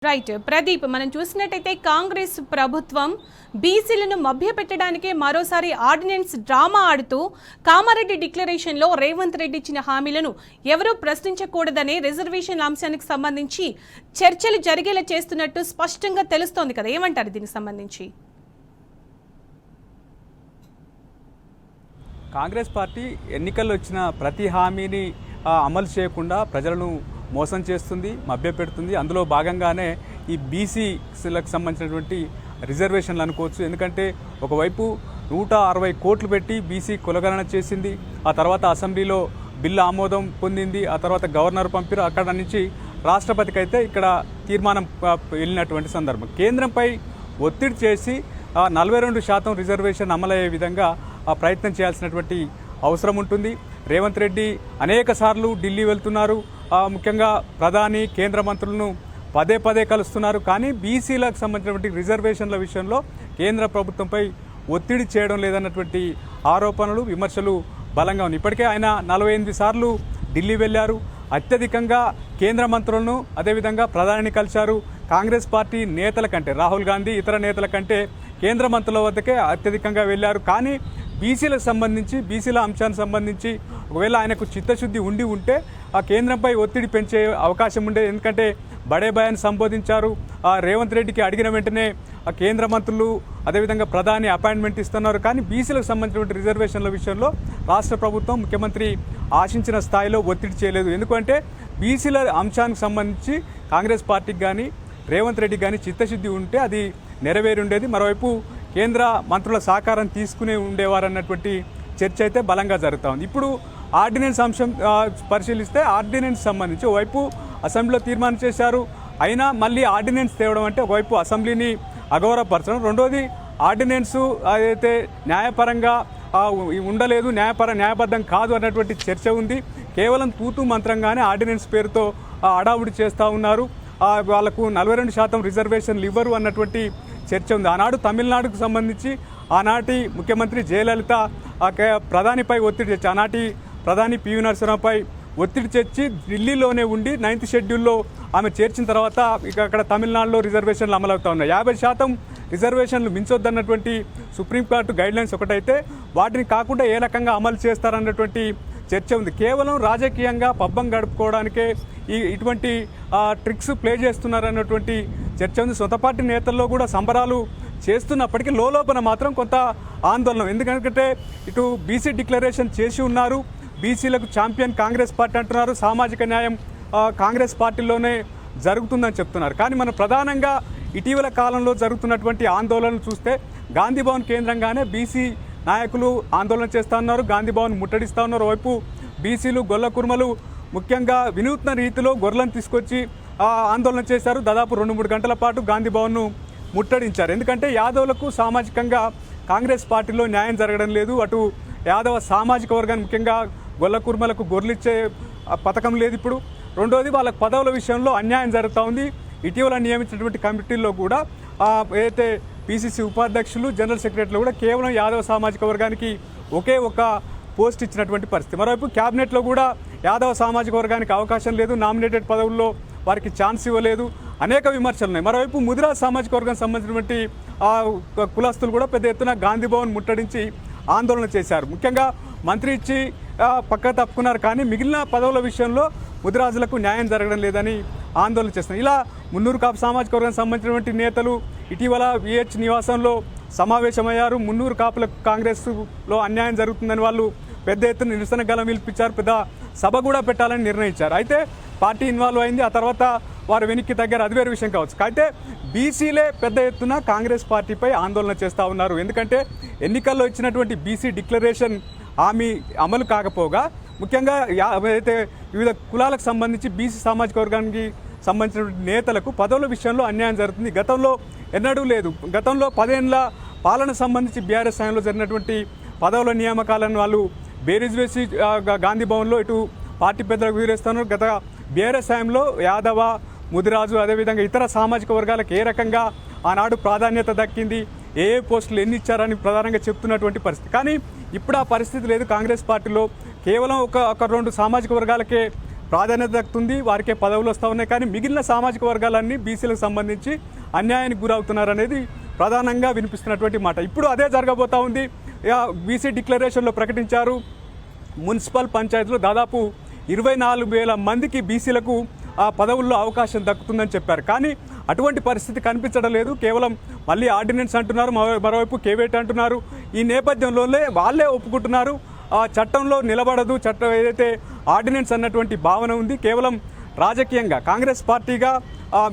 Right Pradeep, మనం చూసినట్టయితే కాంగ్రెస్ ప్రభుత్వం బీసీలను మభ్యపెట్టడానికే మరోసారి ఆర్డినెన్స్ డ్రామా ఆడుతూ కామారెడ్డి డిక్లరేషన్లో రేవంత్ రెడ్డి ఇచ్చిన హామీలను ఎవరూ ప్రశ్నించకూడదనే రిజర్వేషన్ అంశానికి సంబంధించి చర్చలు జరిగేలా చేస్తున్నట్టు స్పష్టంగా తెలుస్తోంది కదా, ఏమంటారు దీనికి సంబంధించి? కాంగ్రెస్ పార్టీ ఎన్నికల్లో ఇచ్చిన ప్రతి హామీని అమలు చేయకుండా ప్రజలను మోసం చేస్తుంది, మభ్యపెడుతుంది. అందులో భాగంగానే ఈ బీసీలకు సంబంధించినటువంటి రిజర్వేషన్లు అనుకోవచ్చు. ఎందుకంటే ఒకవైపు 160 కోట్లు పెట్టి బీసీ కులగణన చేసింది, ఆ తర్వాత అసెంబ్లీలో బిల్లు ఆమోదం పొందింది, ఆ తర్వాత గవర్నర్ పంపిరు, అక్కడ నుంచి రాష్ట్రపతికి అయితే ఇక్కడ తీర్మానం వెళ్ళినటువంటి సందర్భం. కేంద్రంపై ఒత్తిడి చేసి 42% రిజర్వేషన్ అమలయ్యే విధంగా ప్రయత్నం చేయాల్సినటువంటి అవసరం ఉంటుంది. రేవంత్ రెడ్డి అనేక సార్లు ఢిల్లీ వెళ్తున్నారు, ముఖ్యంగా ప్రధాని కేంద్ర మంత్రులను పదే పదే కలుస్తున్నారు. కానీ బీసీలకు సంబంధించినటువంటి రిజర్వేషన్ల విషయంలో కేంద్ర ప్రభుత్వంపై ఒత్తిడి చేయడం లేదన్నటువంటి ఆరోపణలు, విమర్శలు బలంగా ఉన్నాయి. ఇప్పటికే ఆయన 48 సార్లు ఢిల్లీ వెళ్ళారు, అత్యధికంగా కేంద్ర మంత్రులను అదేవిధంగా ప్రధానిని కలిశారు. కాంగ్రెస్ పార్టీ నేతల కంటే, రాహుల్ గాంధీ ఇతర నేతల కంటే కేంద్ర మంత్రుల వద్దకే అత్యధికంగా వెళ్ళారు. కానీ బీసీలకు సంబంధించి, బీసీల అంశానికి సంబంధించి ఒకవేళ ఆయనకు చిత్తశుద్ధి ఉంటే ఆ కేంద్రంపై ఒత్తిడి పెంచే అవకాశం ఉండేది. ఎందుకంటే బడే భయాన్ని సంబోధించారు. రేవంత్ రెడ్డికి అడిగిన వెంటనే ఆ కేంద్ర మంత్రులు అదేవిధంగా ప్రధాని అపాయింట్మెంట్ ఇస్తున్నారు. కానీ బీసీలకు సంబంధించినటువంటి రిజర్వేషన్ల విషయంలో రాష్ట్ర ప్రభుత్వం, ముఖ్యమంత్రి ఆశించిన స్థాయిలో ఒత్తిడి చేయలేదు. ఎందుకంటే బీసీల అంశానికి సంబంధించి కాంగ్రెస్ పార్టీకి కానీ రేవంత్ రెడ్డి కానీ చిత్తశుద్ధి ఉంటే అది నెరవేరి ఉండేది. మరోవైపు కేంద్ర మంత్రుల సహకారం తీసుకునే ఉండేవారన్నటువంటి చర్చ అయితే బలంగా జరుగుతూ ఉంది. ఇప్పుడు ఆర్డినెన్స్ అంశం పరిశీలిస్తే ఆర్డినెన్స్ సంబంధించి ఒకవైపు అసెంబ్లీలో తీర్మానం చేశారు, అయినా మళ్ళీ ఆర్డినెన్స్ తేవడం అంటే ఒకవైపు అసెంబ్లీని అగౌరవపరచడం, రెండోది ఆర్డినెన్స్ అదైతే న్యాయపరంగా ఉండలేదు, న్యాయబద్ధం కాదు అన్నటువంటి చర్చ ఉంది. కేవలం తూతూ మంత్రంగానే ఆర్డినెన్స్ పేరుతో అడావుడి చేస్తూ ఉన్నారు. వాళ్లకు 42% రిజర్వేషన్లు ఇవ్వరు అన్నటువంటి చర్చ ఉంది. ఆనాడు తమిళనాడుకు సంబంధించి ఆనాటి ముఖ్యమంత్రి జయలలిత ప్రధానిపై ఒత్తిడి తెచ్చి, ఆనాటి ప్రధాని పివి నరసింహరావుపై ఒత్తిడి తెచ్చి ఢిల్లీలోనే ఉండి 9th షెడ్యూల్లో ఆమె చేర్చిన తర్వాత ఇక అక్కడ తమిళనాడులో రిజర్వేషన్లు అమలవుతూ ఉన్నాయి. 50% రిజర్వేషన్లు మించొద్దన్నటువంటి సుప్రీంకోర్టు గైడ్లైన్స్ ఒకటైతే వాటిని కాకుండా ఏ రకంగా అమలు చేస్తారన్నటువంటి చర్చ ఉంది. కేవలం రాజకీయంగా పబ్బం గడుపుకోవడానికే ఇటువంటి ట్రిక్స్ ప్లే చేస్తున్నారన్నటువంటి చర్చ ఉంది. సొంత పార్టీ నేతల్లో కూడా సంబరాలు చేస్తున్నప్పటికీ లోపల మాత్రం కొంత ఆందోళన. ఎందుకంటే ఇటు బీసీ డిక్లరేషన్ చేసి ఉన్నారు, బీసీలకు ఛాంపియన్ కాంగ్రెస్ పార్టీ అంటున్నారు, సామాజిక న్యాయం కాంగ్రెస్ పార్టీలోనే జరుగుతుందని చెప్తున్నారు. కానీ మనం ప్రధానంగా ఇటీవల కాలంలో జరుగుతున్నటువంటి ఆందోళనలు చూస్తే గాంధీ భవన్ కేంద్రంగానే బీసీ నాయకులు ఆందోళన చేస్తూ ఉన్నారు, గాంధీ భవన్ ముట్టడిస్తూ ఉన్నారు. వైపు బీసీలు, గొల్ల కుర్మలు ముఖ్యంగా వినూత్న రీతిలో గొర్రెలను తీసుకొచ్చి ఆందోళన చేశారు. దాదాపు 2-3 గంటల పాటు గాంధీ భవన్ను ముట్టడించారు. ఎందుకంటే యాదవులకు సామాజికంగా కాంగ్రెస్ పార్టీలో న్యాయం జరగడం లేదు, అటు యాదవ సామాజిక వర్గాన్ని ముఖ్యంగా గొల్ల కుర్మలకు గొర్రెలిచ్చే పథకం లేదు ఇప్పుడు. రెండోది వాళ్ళకు పదవుల విషయంలో అన్యాయం జరుగుతూ ఉంది. ఇటీవల నియమించినటువంటి కమిటీల్లో కూడా ఏదైతే పీసీసీ ఉపాధ్యక్షులు, జనరల్ సెక్రటరీలు కూడా కేవలం యాదవ సామాజిక వర్గానికి ఒకే ఒక పోస్ట్ ఇచ్చినటువంటి పరిస్థితి. మరోవైపు క్యాబినెట్లో కూడా యాదవ సామాజిక వర్గానికి అవకాశం లేదు, నామినేటెడ్ పదవుల్లో వారికి ఛాన్స్ ఇవ్వలేదు, అనేక విమర్శలు ఉన్నాయి. మరోవైపు ముదిరాజ్ సామాజిక వర్గానికి సంబంధించినటువంటి కులస్తులు కూడా పెద్ద ఎత్తున గాంధీ భవన్ ముట్టడించి ఆందోళన చేశారు. ముఖ్యంగా మంత్రి ఇచ్చి పక్క తప్పుకున్నారు, కానీ మిగిలిన పదవుల విషయంలో ముదిరాజులకు న్యాయం జరగడం లేదని ఆందోళన చేస్తున్నారు. ఇలా మున్నూరు కాపు సామాజిక వర్గానికి సంబంధించినటువంటి నేతలు ఇటీవల విహెచ్ నివాసంలో సమావేశమయ్యారు. మున్నూరు కాపులకు కాంగ్రెస్లో అన్యాయం జరుగుతుందని వాళ్ళు పెద్ద ఎత్తున నిరసన గలం పిలిపించారు, పెద్ద సభ కూడా పెట్టాలని నిర్ణయించారు. అయితే పార్టీ ఇన్వాల్వ్ అయింది, ఆ తర్వాత వారు వెనక్కి తగ్గారు, అది వేరే విషయం కావచ్చు. అయితే బీసీలే పెద్ద ఎత్తున కాంగ్రెస్ పార్టీపై ఆందోళన చేస్తూ ఉన్నారు. ఎందుకంటే ఎన్నికల్లో ఇచ్చినటువంటి బీసీ డిక్లరేషన్ హామీ అమలు కాకపోగా ముఖ్యంగా అయితే వివిధ కులాలకు సంబంధించి బీసీ సామాజిక వర్గానికి సంబంధించినటువంటి నేతలకు పదవుల విషయంలో అన్యాయం జరుగుతుంది. గతంలో ఎన్నడూ లేదు. గతంలో 10 ఏళ్ల పాలన సంబంధించి బీఆర్ఎస్ హయాంలో జరిగినటువంటి పదవుల నియామకాలను వాళ్ళు బేరీజ్ వేసి గాంధీ భవన్లో ఇటు పార్టీ పెద్దలకు వివరిస్తున్నారు. గత బీఆర్ఎస్ హయాంలో యాదవ, ముదిరాజు అదేవిధంగా ఇతర సామాజిక వర్గాలకు ఏ రకంగా ఆనాడు ప్రాధాన్యత దక్కింది, ఏ పోస్టులు ఎన్ని ఇచ్చారని ప్రధానంగా చెప్తున్నటువంటి పరిస్థితి. కానీ ఇప్పుడు ఆ పరిస్థితి లేదు. కాంగ్రెస్ పార్టీలో కేవలం ఒక 2 సామాజిక వర్గాలకే ప్రాధాన్యత దక్కుతుంది, వారికే పదవులు వస్తూ ఉన్నాయి. కానీ మిగిలిన సామాజిక వర్గాలన్నీ బీసీలకు సంబంధించి అన్యాయానికి గురవుతున్నారు అనేది ప్రధానంగా వినిపిస్తున్నటువంటి మాట. ఇప్పుడు అదే జరగబోతూ ఉంది. బీసీ డిక్లరేషన్లో ప్రకటించారు, మున్సిపల్ పంచాయతీలో దాదాపు 24,000 మందికి బీసీలకు ఆ పదవుల్లో అవకాశం దక్కుతుందని చెప్పారు. కానీ అటువంటి పరిస్థితి కనిపించడం లేదు. కేవలం మళ్ళీ ఆర్డినెన్స్ అంటున్నారు, మరోవైపు కేవేట్ అంటున్నారు. ఈ నేపథ్యంలోనే వాళ్ళే ఒప్పుకుంటున్నారు ఆ చట్టంలో నిలబడదు, చట్టం ఏదైతే ఆర్డినెన్స్ అన్నటువంటి భావన ఉంది. కేవలం రాజకీయంగా కాంగ్రెస్ పార్టీగా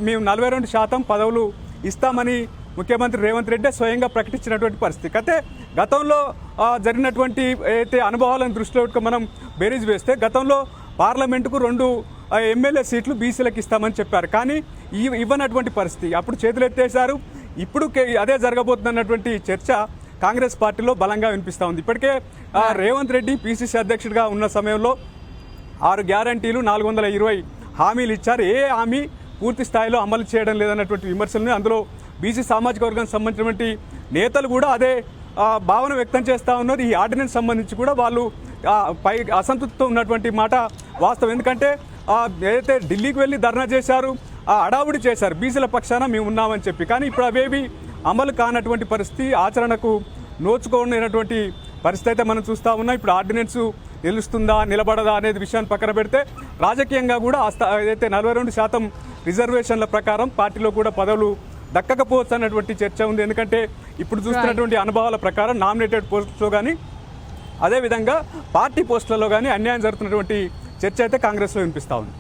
మేము 42% పదవులు ఇస్తామని ముఖ్యమంత్రి రేవంత్ రెడ్డి స్వయంగా ప్రకటించినటువంటి పరిస్థితి. అయితే గతంలో జరిగినటువంటి ఏదైతే అనుభవాలను దృష్టిలో పెట్టుకుని మనం బేరీజ్ వేస్తే గతంలో పార్లమెంటుకు 2 ఎమ్మెల్యే సీట్లు బీసీలకు ఇస్తామని చెప్పారు. కానీ ఇవ్వనటువంటి పరిస్థితి. అప్పుడు చేతులు ఎత్తేశారు. ఇప్పుడు అదే జరగబోతుందన్నటువంటి చర్చ కాంగ్రెస్ పార్టీలో బలంగా వినిపిస్తూ ఉంది. ఇప్పటికే రేవంత్ రెడ్డి పీసీసీ అధ్యక్షుడిగా ఉన్న సమయంలో 6 గ్యారంటీలు 420 హామీలు ఇచ్చారు. ఏ హామీ పూర్తి స్థాయిలో అమలు చేయడం లేదన్నటువంటి విమర్శలను, అందులో బీసీ సామాజిక వర్గానికి సంబంధించినటువంటి నేతలు కూడా అదే భావన వ్యక్తం చేస్తూ ఉన్నారు. ఈ ఆర్డినెన్స్ సంబంధించి కూడా వాళ్ళు పై అసంతృప్తితో ఉన్నటువంటి మాట వాస్తవం. ఎందుకంటే ఏదైతే ఢిల్లీకి వెళ్ళి ధర్నా చేశారు, అడావుడి చేశారు బీసీల పక్షాన మేము ఉన్నామని చెప్పి. కానీ ఇప్పుడు అవేవి అమలు కానటువంటి పరిస్థితి, ఆచరణకు నోచుకోనటువంటి పరిస్థితి అయితే మనం చూస్తూ ఉన్నాం. ఇప్పుడు ఆర్డినెన్స్ నిలుస్తుందా నిలబడదా అనేది విషయాన్ని పక్కన పెడితే రాజకీయంగా కూడా ఏదైతే 42% రిజర్వేషన్ల ప్రకారం పార్టీలో కూడా పదవులు దక్కకపోవచ్చు అన్నటువంటి చర్చ ఉంది. ఎందుకంటే ఇప్పుడు చూస్తున్నటువంటి అనుభవాల ప్రకారం నామినేటెడ్ పోస్టులో కానీ అదేవిధంగా పార్టీ పోస్టులలో కానీ అన్యాయం జరుగుతున్నటువంటి చర్చ అయితే కాంగ్రెస్లో వినిపిస్తూ ఉంది.